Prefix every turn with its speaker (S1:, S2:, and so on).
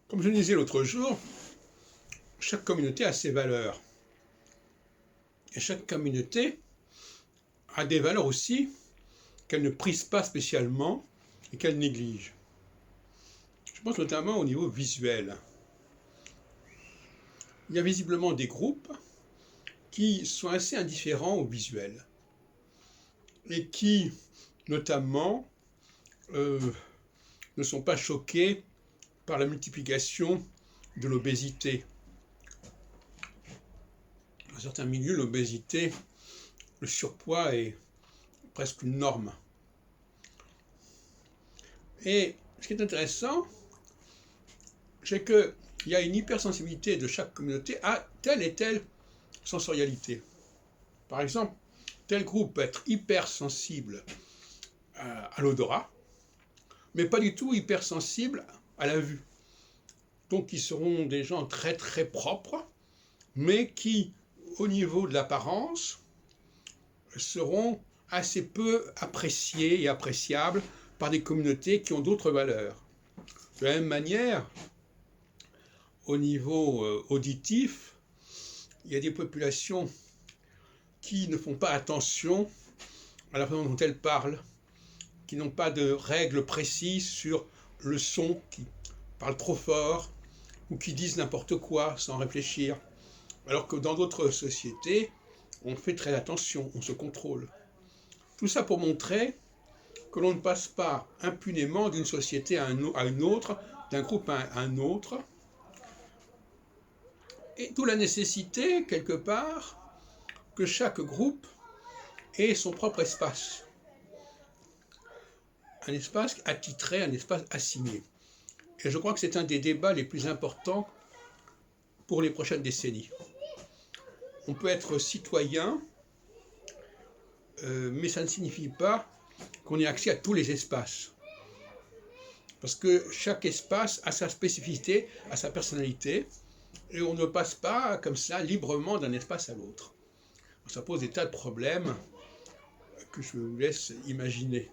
S1: Comme je le disais l'autre jour, chaque communauté a ses valeurs. Et chaque communauté a des valeurs aussi qu'elle ne prise pas spécialement et qu'elle néglige. Je pense notamment au niveau visuel. Il y a visiblement des groupes qui sont assez indifférents au visuel et qui, notamment, ne sont pas choqués par la multiplication de l'obésité. Dans certains milieux, l'obésité, le surpoids est presque une norme. Et ce qui est intéressant, c'est qu'il y a une hypersensibilité de chaque communauté à telle et telle sensorialité. Par exemple, tel groupe peut être hypersensible à l'odorat, mais pas du tout hypersensible à la vue. Donc ils seront des gens très très propres, mais qui, au niveau de l'apparence, seront assez peu appréciés et appréciables par des communautés qui ont d'autres valeurs. De la même manière, au niveau auditif, il y a des populations qui ne font pas attention à la façon dont elles parlent, qui n'ont pas de règles précises sur le son, qui parlent trop fort ou qui disent n'importe quoi sans réfléchir. Alors que dans d'autres sociétés, on fait très attention, on se contrôle. Tout ça pour montrer que l'on ne passe pas impunément d'une société à une autre, d'un groupe à un autre. Et d'où la nécessité, quelque part, que chaque groupe ait son propre espace. Un espace attitré, un espace assigné. Et je crois que c'est un des débats les plus importants pour les prochaines décennies. On peut être citoyen, mais ça ne signifie pas qu'on ait accès à tous les espaces. Parce que chaque espace a sa spécificité, a sa personnalité, et on ne passe pas comme ça librement d'un espace à l'autre. Ça pose des tas de problèmes que je vous laisse imaginer.